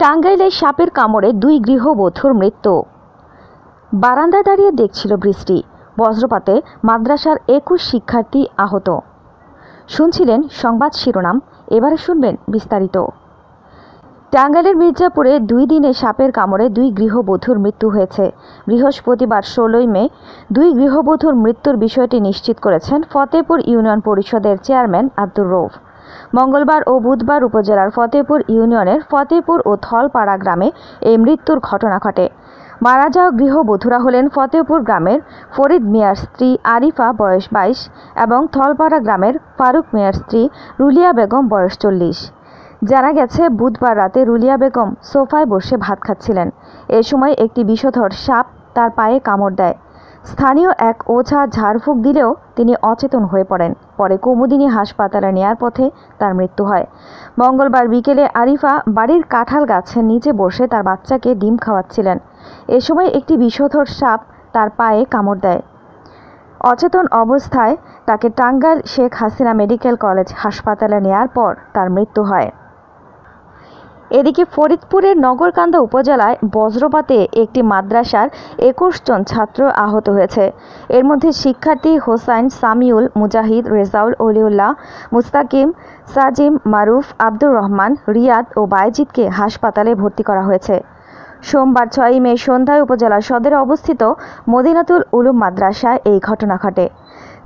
টাঙ্গাইলে সাপের কামড়ে 2 গৃহবধূর মৃত্যু। বারান্দায় দাঁড়িয়ে দেখছিল বৃষ্টি, বজ্রপাতে মাদ্রাসার 21 শিক্ষার্থী আহত। শুনছিলেন সংবাদ শিরোনাম, এবারে শুনবেন বিস্তারিত। টাঙ্গাইলের মির্জাপুরে 2 দিনে সাপের কামড়ে 2 গৃহবধূর মৃত্যু হয়েছে। বৃহস্পতিবার 16 মে 2 গৃহবধূর মৃত্যুর বিষয়টি নিশ্চিত করেছেন ফতেপুর ইউনিয়ন পরিষদের চেয়ারম্যান আব্দুর রৌফ। মঙ্গলবার ও বুধবার উপজেলার ফতেপুর ইউনিয়নের ফতেপুর ও থলপাড়া গ্রামে এই মৃত্যুর ঘটনা ঘটে। মারা যাওয়া গৃহবধূরা হলেন ফতেপুর গ্রামের ফরিদ মিয়ার স্ত্রী আরিফা বয়স 22 এবং থলপাড়া গ্রামের ফারুক মিয়ার স্ত্রী রুলিয়া বেগম বয়স 40। জানা গেছে, বুধবার রাতে রুলিয়া বেগম সোফায় বসে ভাত খাচ্ছিলেন। এ সময় একটি বিষধর সাপ তার পায়ে কামড় দেয়। স্থানীয় এক ওঝা ঝাড়ফুঁক দিলেও তিনি অচেতন হয়ে পড়েন। পরে কুমুদিনী হাসপাতালে নেয়ার পথে তার মৃত্যু হয়। মঙ্গলবার বিকেলে আরিফা বাড়ির কাঁঠাল গাছের নিচে বসে তার বাচ্চাকে ডিম খাওয়াচ্ছিলেন। এ সময় একটি বিষধর সাপ তার পায়ে কামড় দেয়। অচেতন অবস্থায় তাকে টাঙ্গাইল শেখ হাসিনা মেডিকেল কলেজ হাসপাতালে নেয়ার পর তার মৃত্যু হয়। এদিকে ফরিদপুরের নগরকান্দা উপজেলায় বজ্রপাতে একটি মাদ্রাসার 21 জন ছাত্র আহত হয়েছে। এর মধ্যে শিক্ষার্থী হোসাইন, সামিউল, মুজাহিদ, রেজাউল, অলিউল্লাহ, মুস্তাকিম, সাজিম, মারুফ, আব্দুর রহমান, রিয়াদ ও বাইজিদকে হাসপাতালে ভর্তি করা হয়েছে। সোমবার 6 মে সন্ধ্যায় উপজেলা সদরে অবস্থিত মদিনাতুল উলুম মাদ্রাসায় এই ঘটনা ঘটে।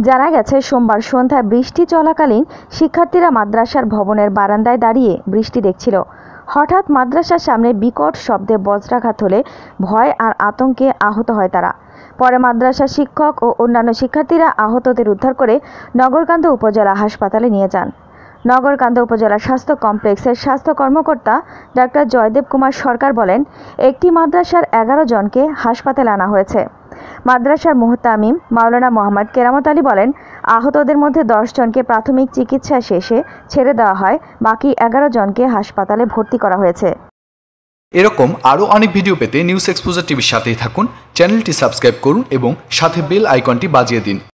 জানা গেছে, সোমবার সন্ধ্যায় বৃষ্টি চলাকালীন শিক্ষার্থীরা মাদ্রাসার ভবনের বারান্দায় দাঁড়িয়ে বৃষ্টি দেখছিল। হঠাৎ মাদ্রাসার সামনে বিকট শব্দে বজ্রাঘাত হলে ভয় আর আতঙ্কে আহত হয় তারা। পরে মাদ্রাসার শিক্ষক ও অন্যান্য শিক্ষার্থীরা আহতদের উদ্ধার করে নগরকান্দা উপজেলা হাসপাতালে নিয়ে যান। নগরকান্দা উপজেলা স্বাস্থ্য কমপ্লেক্সের স্বাস্থ্য কর্মকর্তা ডাক্তার জয়দেব কুমার সরকার বলেন, একটি মাদ্রাসার 11 জনকে হাসপাতালে আনা হয়েছে। মাদ্রাসার মুহতামিম মাওলানা মোহাম্মদ কেরামত আলী বলেন, আহতদের মধ্যে 10 জনকে প্রাথমিক চিকিৎসা শেষে ছেড়ে দেওয়া হয়, বাকি 11 জনকে হাসপাতালে ভর্তি করা হয়েছে। এরকম আরও অনেক ভিডিও পেতে নিউজ এক্সপোজার টিভির সাথেই থাকুন। চ্যানেলটি সাবস্ক্রাইব করুন এবং সাথে বেল আইকনটি বাজিয়ে দিন।